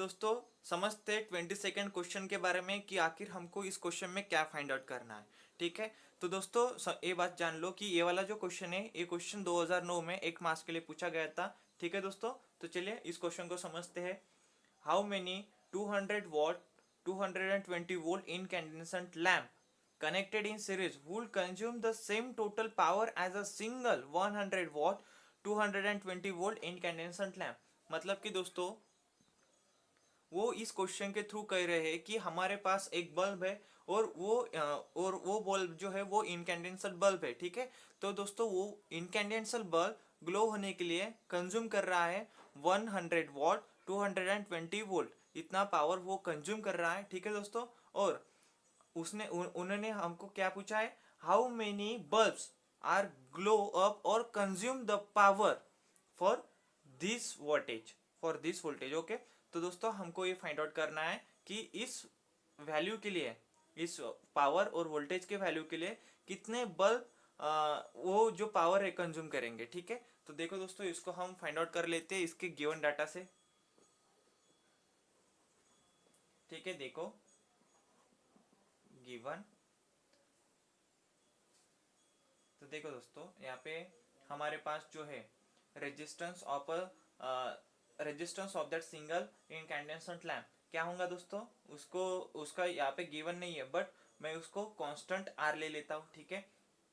दोस्तों समझते 22nd question के बारे में कि आखिर हमको इस क्वेश्चन में क्या फाइंड आउट करना है। ठीक है, तो दोस्तों ये बात जान लो कि ये वाला जो क्वेश्चन है ये क्वेश्चन 2009 में एक मार्क्स के लिए पूछा गया था। ठीक है दोस्तों, तो चलिए इस क्वेश्चन को समझते हैं। How many 200 what 220 volt incandescent lamp connected in series would consume the same total power as a single 100 watt 220 volt incandescent lamp। मतलब कि दोस्तों वो इस क्वेश्चन के थ्रू कह रहे हैं कि हमारे पास एक बल्ब है और वो बल्ब जो है वो इनकैंडेंसल बल्ब है। ठीक है, तो दोस्तों वो इनकैंडेंसल बल्ब ग्लो होने के लिए कंज्यूम कर रहा है 100 वॉट 220 वोल्ट, इतना पावर वो कंज्यूम कर रहा है। ठीक है दोस्तों, और उन्होंने हमको क्या पूछा है, how many bulbs are glow up और consume the power for this voltage. Okay, तो दोस्तों हमको ये फाइंड आउट करना है कि इस वैल्यू के लिए, इस पावर और वोल्टेज के वैल्यू के लिए कितने बल्ब वो जो पावर है कंज्यूम करेंगे। ठीक है, तो देखो दोस्तों इसको हम फाइंड आउट कर लेते हैं इसके गिवन डाटा से। ठीक है, देखो गिवन, तो देखो दोस्तों यहाँ पे हमारे पास जो है resistance of resistance of that single incandescent lamp क्या होगा दोस्तों, उसको उसका यहाँ पे गिवन नहीं है, बट मैं उसको कांस्टेंट आर ले लेता हूँ। ठीक है,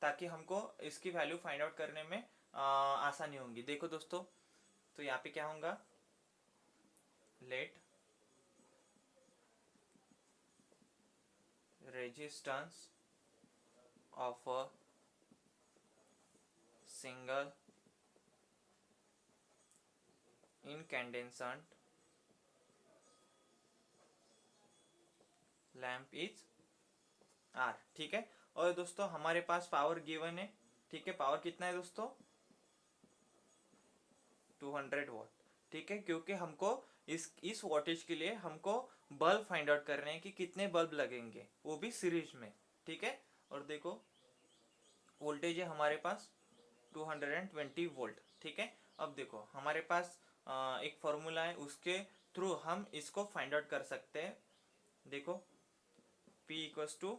ताकि हमको इसकी वैल्यू फाइंड आउट करने में आसानी होगी। देखो दोस्तों, तो यहाँ पे क्या होगा, let resistance of a single incandescent lamp is R. ठीक है, और दोस्तों हमारे पास पावर गिवन है। ठीक है, पावर कितना है दोस्तों, 200 वॉट। ठीक है, क्योंकि हमको इस वोल्टेज के लिए हमको बल्ब फाइंड आउट करने हैं कि कितने बल्ब लगेंगे, वो भी सीरीज में। ठीक है, और देखो वोल्टेज है हमारे पास 220 वोल्ट। ठीक है, अब देखो हमारे पास एक फॉर्मूला है, उसके थ्रू हम इसको फाइंड आउट कर सकते हैं। देखो P equals to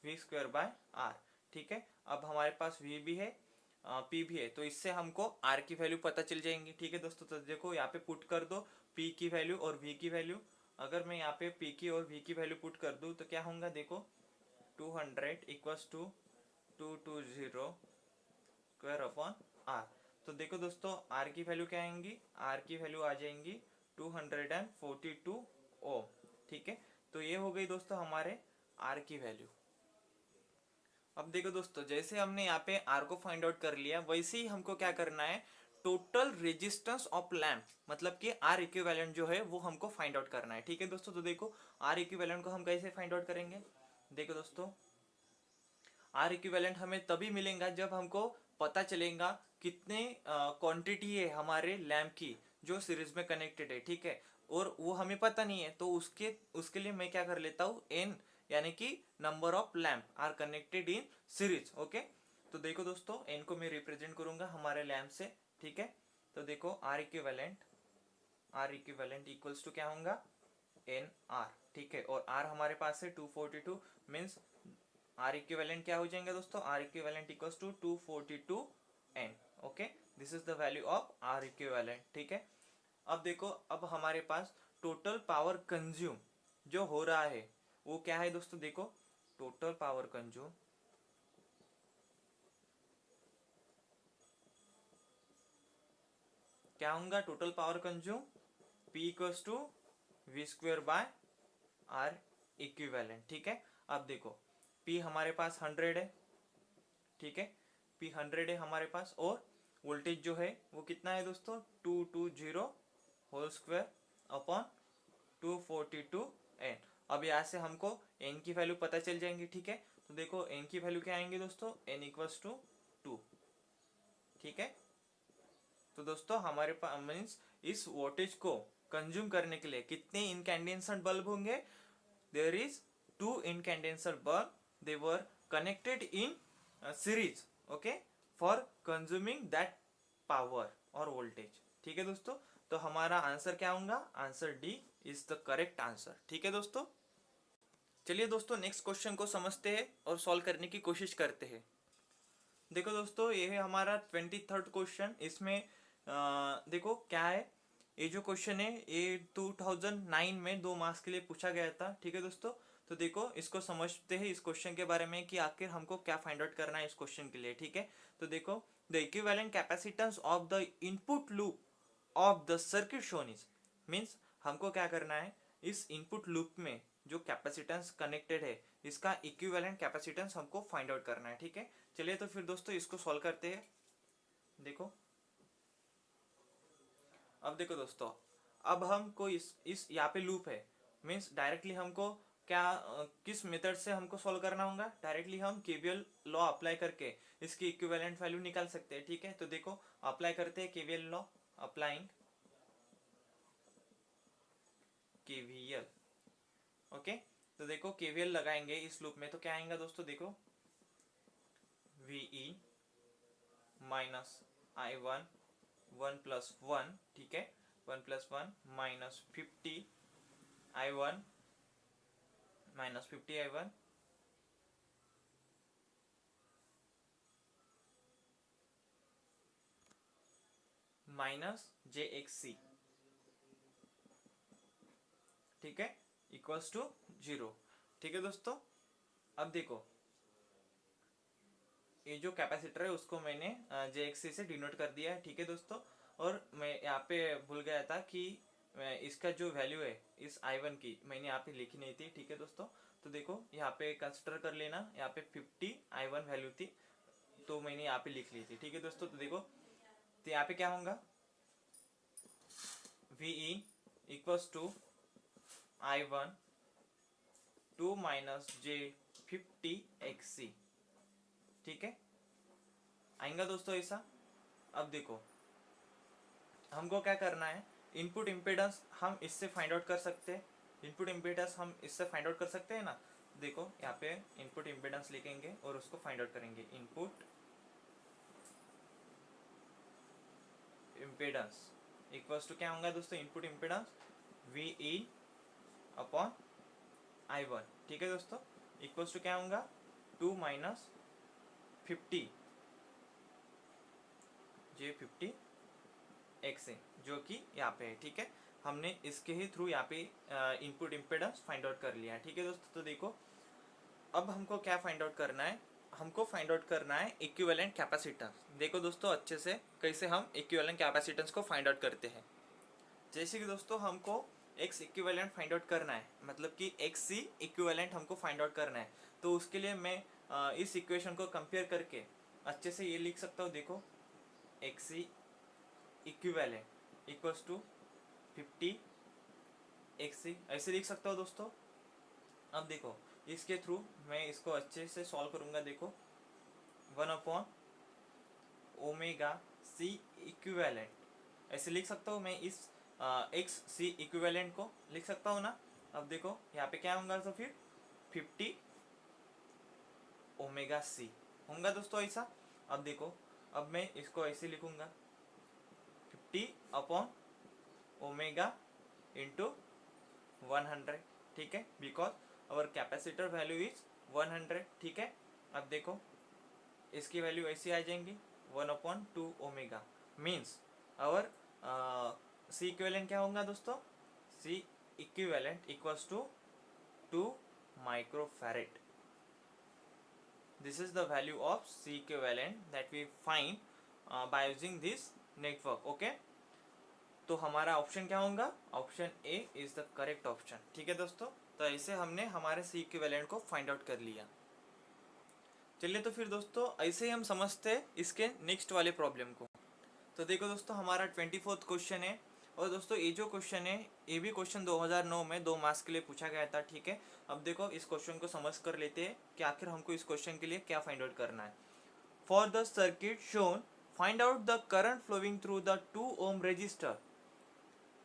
V square by R. ठीक है, अब हमारे पास V भी है P भी है, तो इससे हमको R की वैल्यू पता चल जाएंगी। ठीक है दोस्तों, तो देखो यहाँ पे पुट कर दो P की वैल्यू और V की वैल्यू। अगर मैं यहाँ पे P की और V की वैल्यू पुट कर दूँ तो क्या होगा, देखो 200 equals to 220 square upon R. तो देखो दोस्तों R की वैल्यू क्या आएंगी, R की वैल्यू आ जाएंगी 242 ओम। ठीक है, तो ये हो गई दोस्तों हमारे R की वैल्यू। अब देखो दोस्तों, जैसे हमने यहाँ पे R को फाइंड आउट कर लिया, वैसे ही हमको क्या करना है, टोटल रेजिस्टेंस ऑफ लैम्प मतलब कि R इक्विवेलेंट जो है वो हमको फाइंड आउट करना है। ठीक है दोस्तों, तो देखो R इक्विवेलेंट को हम कैसे फाइंड आउट करेंगे। देखो दोस्तों R इक्विवेलेंट हमें तभी मिलेगा जब हमको पता चलेगा कितने क्वांटिटी है हमारे लैम्प की जो सीरीज में कनेक्टेड है। ठीक है, और वो हमें पता नहीं है, तो उसके उसके लिए मैं क्या कर लेता हूँ, n यानी कि number of lamp are connected in series. Okay, तो देखो दोस्तों n को मैं रिप्रेजेंट करूंगा हमारे लैम्प से। ठीक है, तो देखो आर इक्विवेलेंट इक्वल्स टू क्या होगा, एन आर। ठीक है, और आर हमारे पास है 242, मीन्स आर इक्विवेलेंट क्या हो जाएंगे दोस्तों, R equivalent equals to 242 N. Okay, this is the value of R equivalent. ठीक है, अब देखो अब हमारे पास टोटल पावर कंज्यूम जो हो रहा है वो क्या है दोस्तों, देखो टोटल पावर कंज्यूम क्या होगा, total power consume P equals to V square by R equivalent. ठीक है, अब देखो P हमारे पास 100 है। ठीक है, P 100 है हमारे पास, और वोल्टेज जो है वो कितना है दोस्तों, 220 होल स्क्वायर अपॉन 242 एन। अब यहाँ से हमको n की वैल्यू पता चल जाएंगी। ठीक है, तो देखो n की वैल्यू क्या आएंगे दोस्तों, n इक्वल्स टू 2। ठीक है, तो दोस्तों हमारे पास मीन्स इस वोल्टेज को कंज्यूम करने के लिए कितने इनकैंडेसेंट बल्ब होंगे, there is 2 incandescent bulb, they were connected in series, okay, for consuming that power or voltage। ठीक है दोस्तों, तो हमारा आंसर क्या होगा, answer D is the correct answer. ठीक है दोस्तों, चलिए दोस्तों नेक्स्ट क्वेश्चन को समझते हैं और सॉल्व करने की कोशिश करते हैं। देखो दोस्तों ये है हमारा 23rd क्वेश्चन। इसमें देखो क्या है, ये जो क्वेश्चन है ये 2009 में 2 मार्क्स के लिए पूछा गया था। ठीक है दोस्तों, तो देखो इसको समझते हैं इस क्वेश्चन के बारे में कि आखिर हमको क्या फाइंड आउट करना है इस क्वेश्चन के लिए। ठीक है, तो देखो the equivalent capacitance of the input loop of the circuit shown is, means हमको क्या करना है, इस इनपुट लूप में जो कैपेसिटेंस कनेक्टेड है इसका इक्विवेलेंट कैपेसिटेंस हमको फाइंड आउट करना है। ठीक है, चलिए तो फिर दोस्तों इसको सॉल्व करते हैं। देखो अब देखो दोस्तों, अब हमको इस यहाँ पे लूप है, मीन्स डायरेक्टली हमको क्या किस मेथड से हमको सॉल्व करना होगा, डायरेक्टली हम केवीएल लॉ अप्लाई करके इसकी इक्विवेलेंट वैल्यू निकाल सकते हैं। ठीक है, तो देखो अप्लाई करते हैं KVL law, applying KVL. Okay, तो देखो केवीएल लगाएंगे इस लूप में तो क्या आएगा दोस्तों, देखो वी माइनस आई वन 1+1, ठीक है 1+1 minus 50 I1 minus 50 I1 minus JXC, ठीक है इक्वल्स टू 0। ठीक है दोस्तों, अब देखो ये जो कैपेसिटर है उसको मैंने JXC से डिनोट कर दिया है। ठीक है दोस्तों, और मैं यहाँ पे भूल गया था कि इसका जो वैल्यू है इस I1 की मैंने यहाँ पे लिखी नहीं थी। ठीक है दोस्तों, तो देखो यहाँ पे कंसिडर कर लेना, यहाँ पे 50 I1 वैल्यू थी तो मैंने यहाँ पे लिख ली थी। ठीक है दोस्तों, तो देखो तो यहाँ पे क्या होगा, VE equals to I1 2 minus J50XC। ठीक है, आएगा दोस्तों ऐसा। अब देखो हमको क्या करना है, इनपुट इम्पेडेंस हम इससे फाइंड आउट कर सकते हैं, इनपुट इम्पेडेंस हम इससे फाइंड आउट कर सकते हैं ना। देखो यहाँ पे इनपुट इम्पेडेंस लिखेंगे और उसको फाइंड आउट करेंगे। इनपुट इम्पेडेंस इक्वल्स टू क्या होगा दोस्तों, input impedance VE upon I1। ठीक है दोस्तों, इक्वल्स टू क्या होगा 2 माइनस 50 J50XC जो कि यहाँ पे है। ठीक है, हमने इसके ही थ्रू यहाँ पे इनपुट इम्पेडेंस फाइंड आउट कर लिया है। ठीक है दोस्तों, तो देखो अब हमको क्या फाइंड आउट करना है, हमको फाइंड आउट करना है इक्विवेलेंट कैपेसिटेंस। देखो दोस्तों अच्छे से कैसे हम इक्विवेलेंट कैपेसिटेंस को फाइंड आउट करते हैं। जैसे कि दोस्तों हमको एक्स इक्विवेलेंट फाइंड आउट करना है, मतलब कि XC इक्विवेलेंट हमको फाइंड आउट करना है, तो उसके लिए मैं इस इक्वेशन को कंपेयर करके अच्छे से ये लिख सकता हूँ। देखो XC equivalent equals to 50XC ऐसे लिख सकता हूँ दोस्तों। अब देखो इसके थ्रू मैं इसको अच्छे से सॉल्व करूँगा। देखो 1/ओमेगा C इक्विवेलेंट ऐसे लिख सकता हूँ मैं, इस XC इक्विवेलेंट को लिख सकता हूँ ना। अब देखो यहाँ पे क्या होगा, तो फिर 50 ओमेगा C होगा दोस्तों ऐसा। अब देखो अब मैं इसको ऐसे लिखूंगा 50/ओमेगा इंटू 100। ठीक है, because our capacitor value is 100। ठीक है, अब देखो इसकी वैल्यू ऐसी आ जाएंगी 1/2 omega, means our C equivalent क्या होगा दोस्तों, C equivalent equals to 2 microfarad. This is the value of C equivalent that we find by using this network. Okay, तो हमारा ऑप्शन क्या होगा, option A is the correct option। ठीक है दोस्तों, तो ऐसे हमने हमारे C equivalent को फाइंड आउट कर लिया। चलिए तो फिर दोस्तों ऐसे ही हम समझते हैं इसके नेक्स्ट वाले प्रॉब्लम को। तो देखो दोस्तों हमारा 24th क्वेश्चन है, और दोस्तों ये जो क्वेश्चन है ये भी क्वेश्चन 2009 में 2 मार्क्स के लिए पूछा गया था। ठीक है, अब देखो इस क्वेश्चन को समझ कर लेते हैं कि आखिर हमको इस क्वेश्चन के लिए क्या फाइंड आउट करना है। For the circuit shown find out the current flowing through the 2 ohm resistor,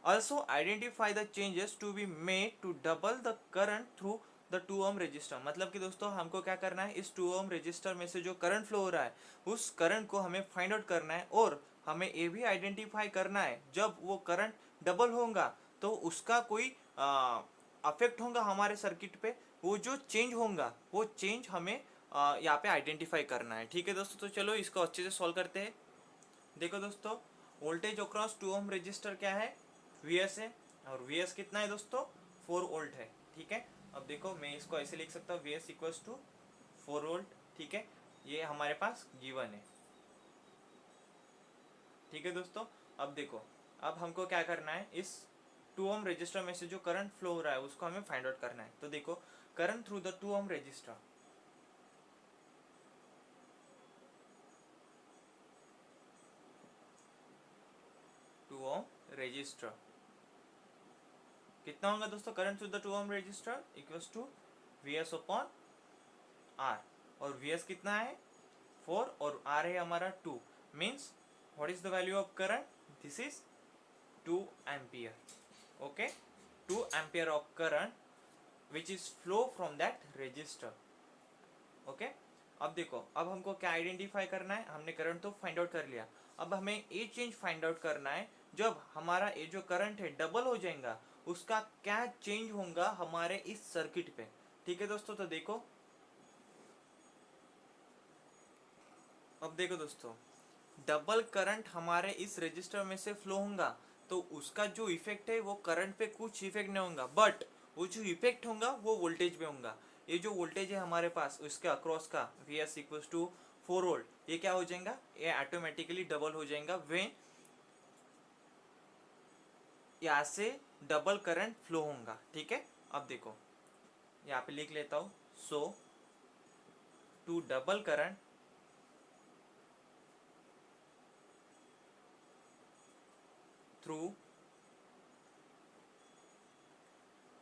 also identify the changes to be made to double the current through the 2 ohm resistor, मतलब कि दोस्तों हमको क्या करना है, इस 2 ओम रेजिस्टर में से जो करंट फ्लो हो रहा है उस करंट को हमें फाइंड आउट करना है, और हमें ये भी आइडेंटिफाई करना है जब वो करंट डबल होगा तो उसका कोई अफेक्ट होगा हमारे सर्किट पे, वो जो चेंज होगा वो चेंज हमें यहाँ पे आइडेंटिफाई करना है। ठीक है दोस्तों, तो चलो इसको अच्छे से सॉल्व करते हैं। देखो दोस्तों, वोल्टेज अक्रॉस 2 ओम रेजिस्टर क्या है, Vs है, और Vs कितना है दोस्तों, 4 वोल्ट है। ठीक है, अब देखो मैं इसको ऐसे लिख सकता हूँ, Vs इक्वल्स टू 4 वोल्ट। ठीक है, ये हमारे पास गिवन है। ठीक है दोस्तों, अब देखो, अब हमको क्या करना है, इस 2 ओम रेजिस्टर में से जो करंट फ्लो हो रहा है उसको हमें फाइंड आउट करना है। तो देखो, current through the 2 ohm resistor, 2 ohm resistor कितना होगा दोस्तों, current through the 2 ohm resistor equals to Vs upon R, और Vs कितना है 4 और R है हमारा 2, means what is the value of current, this is 2 ampere. Okay, 2 ampere of current which is flow from that resistor. Okay, अब देखो, अब हमको क्या आइडेंटिफाई करना है, हमने करंट तो फाइंड आउट कर लिया, अब हमें ये चेंज फाइंड आउट करना है, जब हमारा ये जो करंट है डबल हो जाएगा उसका क्या चेंज होगा हमारे इस सर्किट पे। ठीक है दोस्तों, तो देखो, अब देखो दोस्तों, डबल करंट हमारे इस रजिस्टर में से फ्लो होगा तो उसका जो इफेक्ट है वो करंट पे कुछ इफेक्ट नहीं होगा, बट वो जो इफेक्ट होगा वो वोल्टेज पे होगा। ये जो वोल्टेज है हमारे पास उसके अक्रॉस का Vs इक्वल्स टू 4 वोल्ट, ये क्या हो जाएगा, ये ऑटोमेटिकली डबल हो जाएगा व्हेन यहाँ से डबल करंट फ्लो होगा। ठीक है, अब देखो यहाँ पे लिख लेता हूँ, so to double current through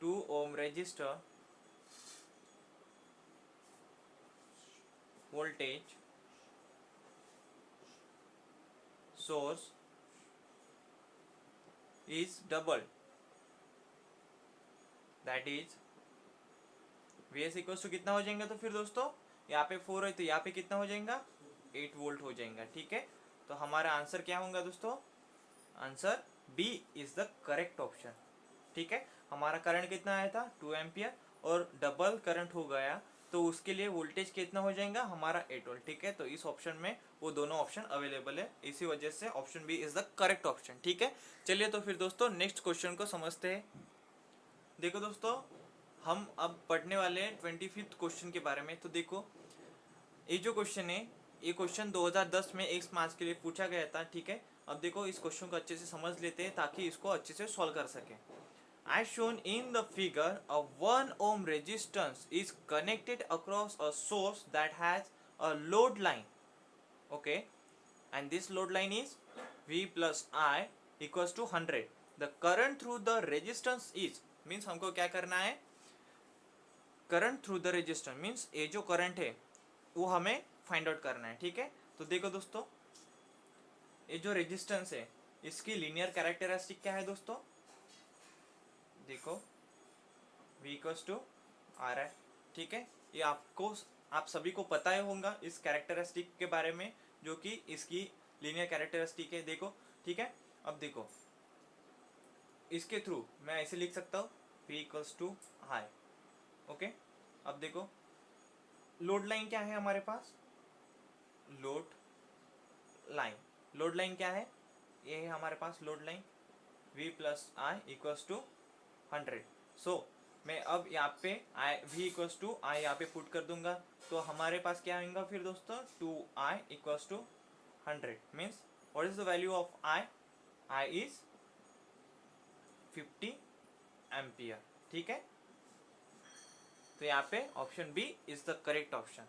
2 ohm resistor, voltage source is doubled, that is Vs equals to कितना हो जाएगा, तो फिर दोस्तों यहाँ पे 4 है तो यहाँ पे कितना हो जाएगा, 8 वोल्ट हो जाएगा। ठीक है, तो हमारा आंसर क्या होगा दोस्तों, answer B is the correct option. ठीक है, हमारा करंट कितना आया था 2 एम्पियर, और डबल करंट हो गया तो उसके लिए वोल्टेज कितना हो जाएगा हमारा 8 वोल्ट। ठीक है, तो इस ऑप्शन में वो दोनों ऑप्शन अवेलेबल है, इसी वजह से option B is the correct option. ठीक है, चलिए तो फिर दोस्तों नेक्स्ट क्वेश्चन को समझते हैं। देखो दोस्तों, हम अब पढ़ने वाले हैं 25th क्वेश्चन के बारे में। तो देखो, ये जो क्वेश्चन है ये क्वेश्चन 2010 में 1 मार्क्स के लिए पूछा गया था। ठीक है, अब देखो इस क्वेश्चन को अच्छे से समझ लेते हैं ताकि इसको अच्छे से सॉल्व कर सके। As shown in the figure, a 1 ohm resistance is connected across a source that has a load line. Okay, and this load line is V plus I equals to 100. The current through the resistance is, means हमको क्या करना है, current through the resistor means ये जो current है वो हमें find out करना है। ठीक है, तो देखो दोस्तों, ये जो रेजिस्टेंस है इसकी लीनियर कैरेक्टरिस्टिक क्या है दोस्तों, देखो V इक्वल्स टू आर है। ठीक है, ये आपको, आप सभी को पता ही होगा इस कैरेक्टरिस्टिक के बारे में, जो कि इसकी लीनियर कैरेक्टरिस्टिक है। देखो, ठीक है, अब देखो इसके थ्रू मैं ऐसे लिख सकता हूँ V equals to I. Okay, अब देखो लोड लाइन क्या है हमारे पास, लोड लाइन, लोड लाइन क्या है, ये है हमारे पास load line V plus I equals to 100। So मैं अब यहाँ पे I V equals to I यहाँ पे पुट कर दूंगा, तो हमारे पास क्या आएगा फिर दोस्तों 2i equals to 100, means what is the value of I, I is 50 ampere. ठीक है, तो यहाँ पे option B is the correct option.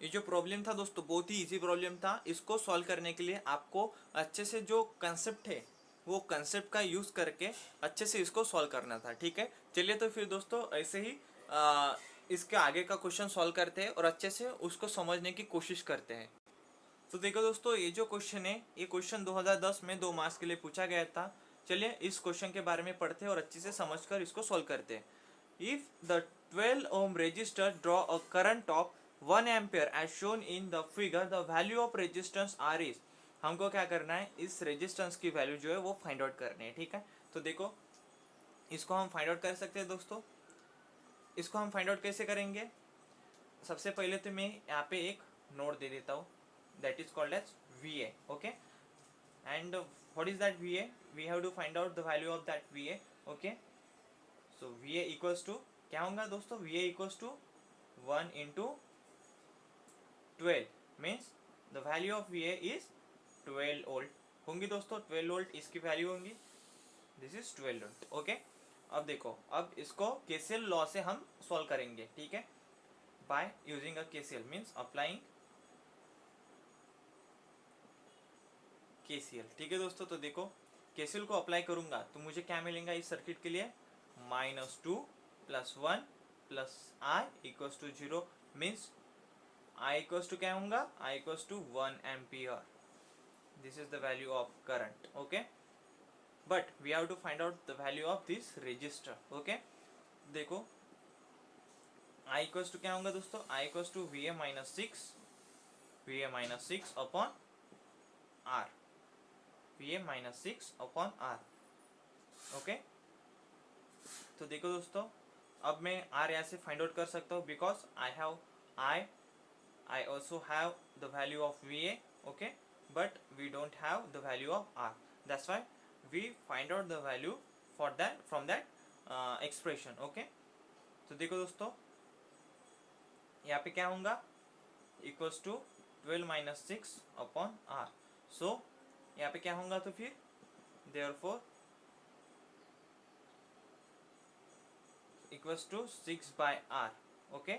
ये जो प्रॉब्लम था दोस्तों बहुत ही इजी प्रॉब्लम था, इसको सॉल्व करने के लिए आपको अच्छे से जो कंसेप्ट है वो कंसेप्ट का यूज करके अच्छे से इसको सॉल्व करना था। ठीक है, चलिए तो फिर दोस्तों ऐसे ही इसके आगे का क्वेश्चन सॉल्व करते हैं और अच्छे से उसको समझने की कोशिश करते हैं। तो देखो दोस्तों, ये जो क्वेश्चन है ये क्वेश्चन 2010 में 2 मार्क्स के लिए पूछा गया था। चलिए इस क्वेश्चन के बारे में पढ़ते हैं और अच्छे से समझकर इसको सॉल्व करते हैं। If the 12 ohm resistor draw a current of 1 ampere as shown in the figure, the value of resistance R is, हमको क्या करना है, इस रेजिस्टेंस की वैल्यू जो है वो फाइंड आउट करनी है, ठीक है। तो देखो इसको हम फाइंड आउट कर सकते हैं दोस्तों। इसको हम फाइंड आउट कैसे करेंगे? सबसे पहले तो मैं यहाँ पे एक नोड दे देता हूँ, that is called as VA, okay. And what is that VA? We have to find out the value of that VA, okay. So VA equals to क्या होगा दोस्तों? VA equals to 1 into 12 means the value of VA is 12 volt होंगी दोस्तों। 12 volt इसकी value होंगी, this is 12 volt, okay. अब देखो, अब इसको KCL लॉ से हम सॉल्व करेंगे, ठीक है, by using a KCL means applying KCL, ठीक है दोस्तों। तो देखो KCL को अप्लाई करूंगा तो मुझे क्या मिलेगा इस सर्किट के लिए? -2 + 1 + I = 0 means I equals to क्या होगा? I equals to 1 ampere. This is the value of current, okay. But we have to find out the value of this resistor, okay. देखो I इक्वल्स टू क्या होगा दोस्तों? I equals to VA - 6 upon R, VA - 6 upon R, okay. तो देखो दोस्तों, अब मैं R यहाँ से फाइंड आउट कर सकता हूँ because I also have the value of VA, okay, but we don't have the value of R. That's why we find out the value for that from that expression, okay. तो देखो दोस्तों यहाँ पे क्या होगा? Equals to 12 - 6 upon R। So यहाँ पे क्या होगा? तो फिर therefore equals to 6/R, okay.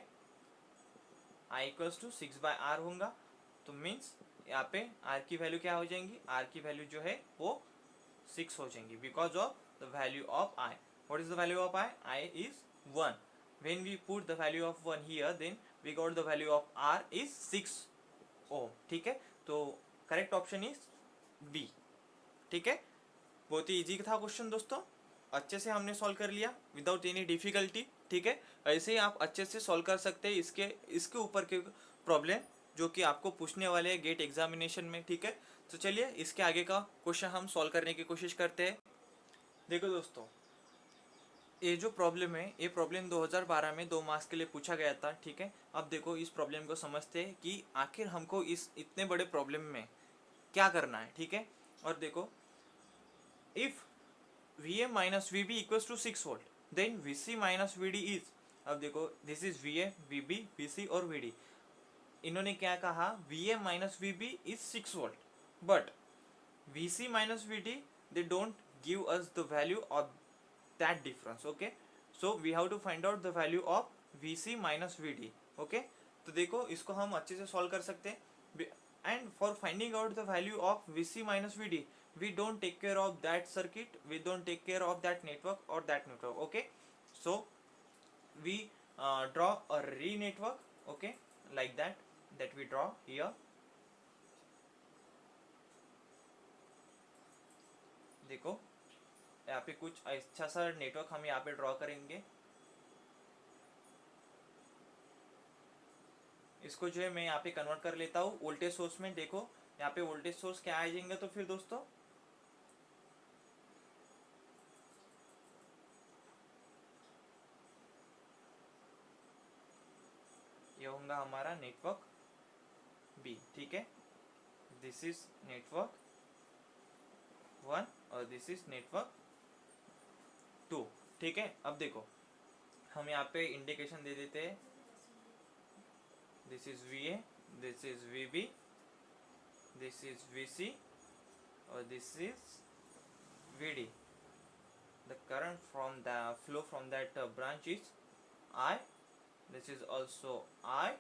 I equals to 6/R होगा, तो मीन्स यहाँ पे R की वैल्यू क्या हो जाएंगी? R की वैल्यू जो है वो 6 हो जाएंगी because of the value of I. What is the value of I? I is 1. When we put the value of 1 here, then we got the value of R is 6 ohm, ठीक है। तो correct option is B, ठीक है। बहुत ही easy था question दोस्तों, अच्छे से हमने सॉल्व कर लिया विदाउट एनी डिफिकल्टी, ठीक है। ऐसे ही आप अच्छे से सॉल्व कर सकते हैं इसके ऊपर के प्रॉब्लम जो कि आपको पूछने वाले हैं गेट एग्जामिनेशन में, ठीक है। तो चलिए इसके आगे का क्वेश्चन हम सॉल्व करने की कोशिश करते हैं। देखो दोस्तों, ये जो प्रॉब्लम है, ये प्रॉब्लम 2012 में 2 मार्क्स के लिए पूछा गया था, ठीक है। अब देखो इस प्रॉब्लम को समझते हैं कि आखिर हमको इस इतने बड़े प्रॉब्लम में क्या करना है, ठीक है। और देखो, if VA - VB equals to 6 volt, then VC - VD is, अब देखो this is VA, VB, VC और VD। इन्होंने क्या कहा? VA - VB is 6 volt, but VC - VD they don't give us the value of that difference, okay. So we have to find out the value of VC - VD, okay. तो देखो इसको हम अच्छे से सॉल्व कर सकते हैं, and for finding out the value of VC - VD we don't take care of that circuit, we don't take care of that network or that network, okay. So we draw a re network, okay, like that we draw here। देखो यहाँ पे कुछ अच्छा सा network हम यहाँ पे draw करेंगे। इसको जो है मैं यहाँ पे कन्वर्ट कर लेता हूँ वोल्टेज सोर्स में। देखो यहाँ पे वोल्टेज सोर्स क्या आ जाएंगे? तो फिर दोस्तों ये होगा हमारा नेटवर्क B, ठीक है। दिस इज नेटवर्क 1 और दिस इज नेटवर्क 2, ठीक है। अब देखो हम यहाँ पे इंडिकेशन दे देते हैं, this is VA, this is VB, this is VC और this is VD। The current from the flow from that branch is I, this is also I,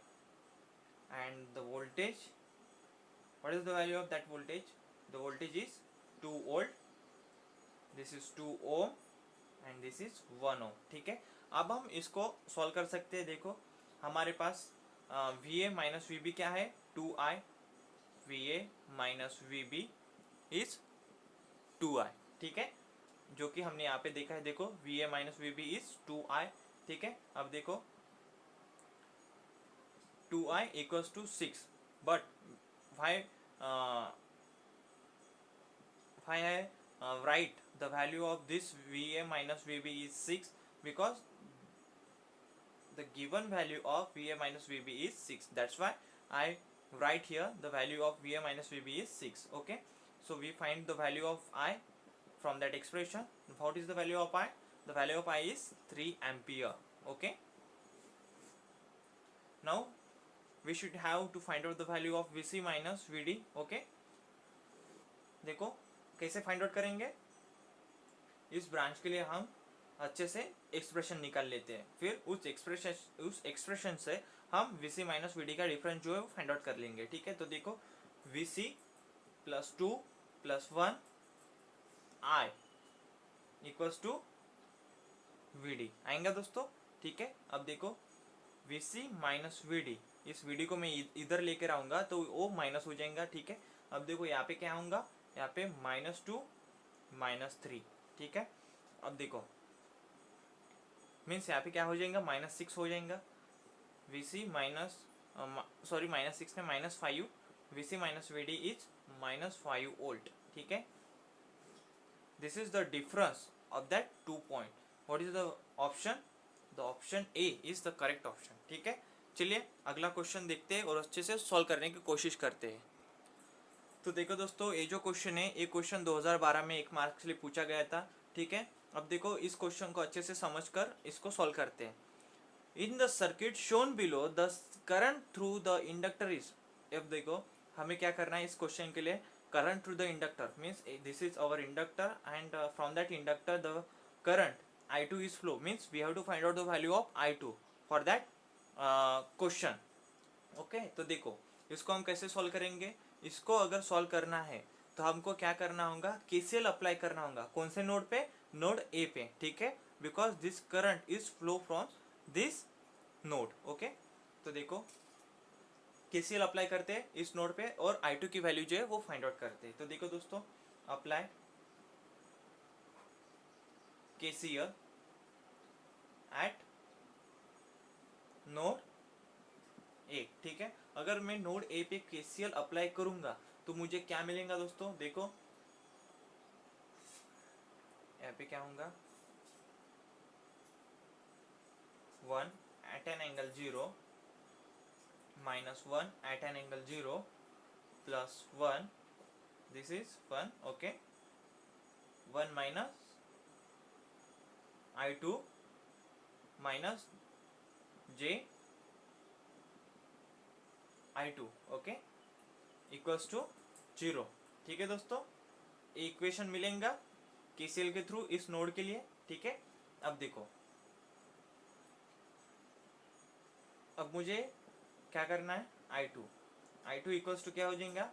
and the voltage, what is the value of that voltage? The voltage is 2 volt, this is 2 ohm and this is 1 ohm, ठीक है। अब हम इसको solve कर सकते हैं। देखो हमारे पास VA - VB क्या है? 2I, VA - VB is 2I, ठीक है, जो कि हमने यहाँ पे देखा है। देखो VA - VB is 2I ठीक है। अब देखो 2i equals to 6, but why why I write the value of this va minus vb is 6? Because the given value of va minus vb is 6, that's why I write here the value of va minus vb is 6. Okay, so we find the value of I from that expression. What is the value of I? The value of I is 3 ampere. Okay, now we should have to find out the value of vc minus vd. Okay, देखो कैसे find out करेंगे। इस branch के लिए हम अच्छे से expression निकाल लेते हैं, फिर उस एक्सप्रेशन से हम vc माइनस vd का डिफरेंस जो है वो फाइंड आउट कर लेंगे। ठीक है, तो देखो vc plus 2 plus 1 i equals to vd आएंगा दोस्तों। ठीक है, अब देखो vc माइनस vd, इस vd को मैं इधर लेकर आऊंगा तो वो माइनस हो जाएगा। ठीक है, अब देखो यहाँ पे क्या होगा, यहाँ पे -2 -3। ठीक है, अब देखो मीन्स यहाँ पे क्या हो जाएगा, -6 हो जाएगा। vc माइनस सॉरी -6 में -5, vc minus vd is -5 volt. ठीक है, this is the difference of that 2 point. What is the option? The option A is the correct option. ठीक है, चलिए अगला क्वेश्चन देखते हैं और अच्छे से सॉल्व करने की कोशिश करते हैं। तो देखो दोस्तों, ये जो क्वेश्चन है ये क्वेश्चन 2012 में 1 मार्क्स के लिए पूछा गया था। ठीक है, अब देखो इस क्वेश्चन को अच्छे से समझकर इसको सॉल्व करते हैं। In the circuit shown below the current through the inductor is. अब देखो हमें क्या करना है इस क्वेश्चन के लिए, current through the inductor means this is our inductor and from that inductor the current I2 is flow, means we have to find out the value of I2 for that question. Okay, तो देखो इसको हम कैसे solve करेंगे। इसको अगर solve करना है तो हमको क्या करना होगा, केसीएल अप्लाई करना होगा। कौन से नोड पे? नोड ए पे। ठीक है, because this current is flow from this node. Okay, तो देखो केसीएल अप्लाई करते हैं इस नोड पे और I2 की वैल्यू जो है वो फाइंड आउट करते हैं। तो देखो दोस्तों, apply KCL eight node A. ठीक है, अगर मैं नोड ए पे केसीएल अप्लाई करूंगा तो मुझे क्या मिलेगा दोस्तों, देखो यहाँ पे क्या होगा, 1 at an angle 0 -1 at an angle 0 plus 1, this is 1. okay, 1 minus I2 minus j I2 okay equals to 0। ठीक है दोस्तों, इक्वेशन मिलेगा केसीएल के थ्रू इस नोड के लिए। ठीक है, अब देखो अब मुझे क्या करना है, I2 इक्वल्स टू क्या हो जाएगा,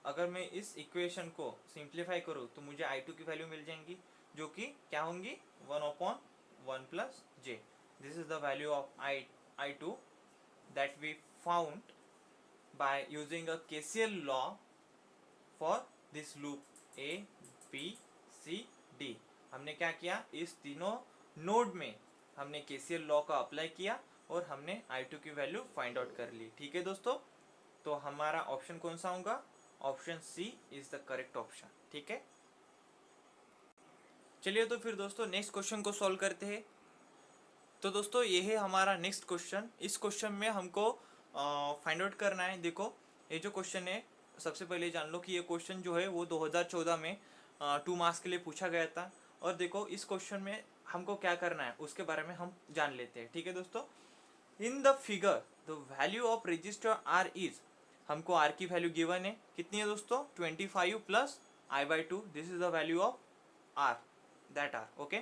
अगर मैं इस इक्वेशन को सिंप्लीफाई करूँ तो मुझे I2 की वैल्यू मिल जाएंगी जो कि क्या होंगी, 1/1 plus j। This is the value of I2 that we found by using a KCL law for this loop A, B, C, D। हमने क्या किया, इस तीनों नोड में हमने KCL लॉ का अप्लाई किया और हमने I2 की वैल्यू फाइंड आउट कर ली। ठीक है दोस्तों, तो हमारा ऑप्शन कौन सा होगा, option C is the correct option. ठीक है, चलिए तो फिर दोस्तों नेक्स्ट क्वेश्चन को सॉल्व करते हैं। तो दोस्तों ये है हमारा नेक्स्ट क्वेश्चन। इस क्वेश्चन में हमको फाइंड आउट करना है। देखो ये जो क्वेश्चन है, सबसे पहले जान लो कि ये क्वेश्चन जो है वो 2014 में 2 मार्क्स के लिए पूछा गया था। और देखो इस क्वेश्चन में हमको क्या करना है उसके बारे में हम जान लेते हैं। ठीक है दोस्तों, in the figure the value of resistor R is, हमको आर की वैल्यू गिवन है, कितनी है दोस्तों, 25 plus I/2। This is the value of R, that R. Okay,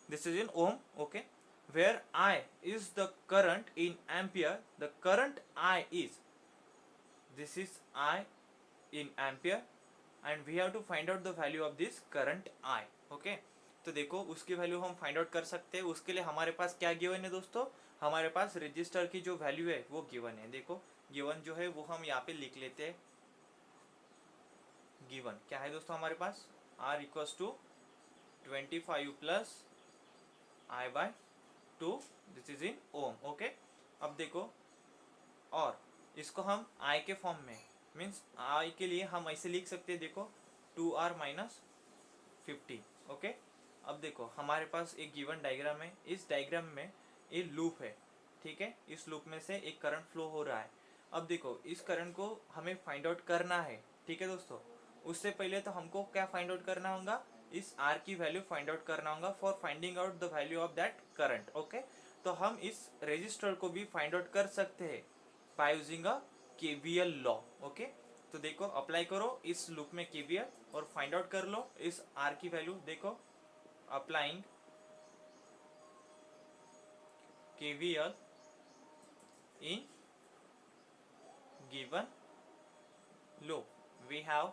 this is in ohm. Okay, where I is the current in ampere, the current I is, this is I in ampere and we have to find out the value of this current I. Okay, तो देखो उसकी value हम find out कर सकते हैं। उसके लिए हमारे पास क्या गिवन है दोस्तों, हमारे पास रजिस्टर की जो वैल्यू है वो गिवन है। देखो गिवन जो है वो हम यहाँ पे लिख लेते हैं। गिवन क्या है दोस्तों हमारे पास, R equals to 25 plus I/2। 2, this is in ohm, okay. अब देखो, और इसको हम आई के फॉर्म में, मीन्स आई के लिए हम ऐसे लिख सकते हैं, देखो 2r माइनस 50, ओके। अब देखो हमारे पास एक गिवन डायग्राम है, इस डायग्राम में ये लूप है, ठीक है। इस लूप में से एक करंट फ्लो हो रहा है। अब देखो इस करंट को हमें फाइंड आउट करना है, ठीक है दोस्तों। उससे पहले तो हमको क्या फाइंड आउट करना होगा, इस आर की वैल्यू फाइंड आउट करना होगा for finding out the value of that current, okay. तो हम इस रेजिस्टर को भी फाइंड आउट कर सकते हैं by using a KVL law, okay. तो देखो अप्लाई करो इस लूप में केवीएल और फाइंड आउट कर लो इस आर की वैल्यू। देखो applying KVL in given loop, we have,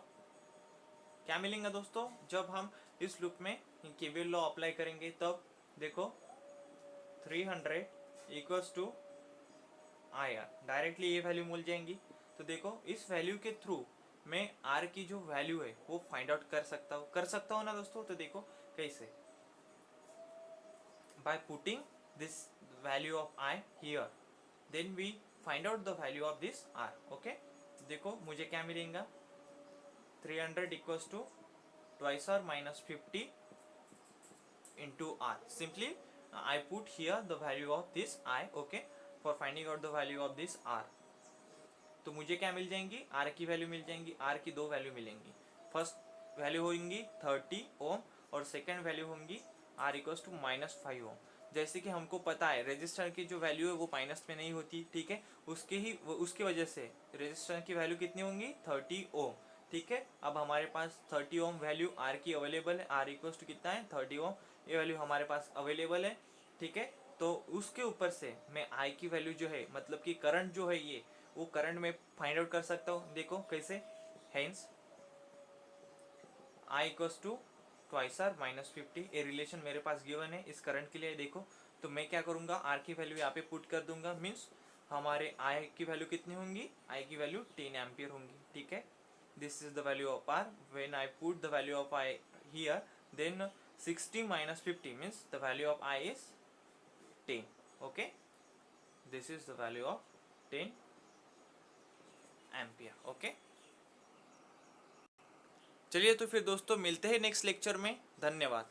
क्या मिलेगा दोस्तों जब हम इस लूप में केवीएल लॉ अप्लाई करेंगे, तब देखो 300 equals to I R, directly ये वैल्यू मिल जाएंगी। तो देखो इस वैल्यू के थ्रू मैं आर की जो वैल्यू है वो फाइंड आउट कर सकता हूँ ना दोस्तों। तो देखो कैसे, by putting this value of I here, then we find out the value of this R, okay। तो देखो मुझे क्या मिलेगा, 300 equals to twice R minus 50 into R, simply I put here the value of this I, okay, for finding out the value of this R। तो मुझे क्या मिल जाएंगी, R की वैल्यू मिल जाएंगी, R की दो वैल्यू मिलेंगी। फर्स्ट वैल्यू होंगी 30 ओम और सेकेंड वैल्यू होंगी R इक्वल्स टू -5 ओम। जैसे कि हमको पता है रेजिस्टर की जो वैल्यू है वो माइनस में नहीं होती, ठीक है। उसकी वजह से रेजिस्टर की वैल्यू कितनी होंगी, 30 ओम, ठीक है। अब हमारे पास 30 ओम वैल्यू R की अवेलेबल है, R इक्वल्स टू कितना है 30 ओम, ये वैल्यू हमारे पास अवेलेबल है, ठीक है। तो उसके ऊपर से मैं I की वैल्यू जो है, मतलब कि करंट जो है ये, वो करंट में फाइंड आउट कर सकता हूँ। देखो कैसे, hence I equals to twice R minus 50, ये रिलेशन मेरे पास गिवन है इस करंट के लिए। देखो तो मैं क्या करूँगा, आर की वैल्यू यहाँ पे पुट कर दूंगा, मीन्स हमारे आई की वैल्यू कितनी होंगी, आई की वैल्यू 10 एम्पियर होंगी, ठीक है। This is the value of R, when I put the value of I here, then 60 minus 50 means the value of I is 10, okay। this is the value of 10 ampere, okay. चलिए तो फिर दोस्तों मिलते हैं next lecture में, धन्यवाद।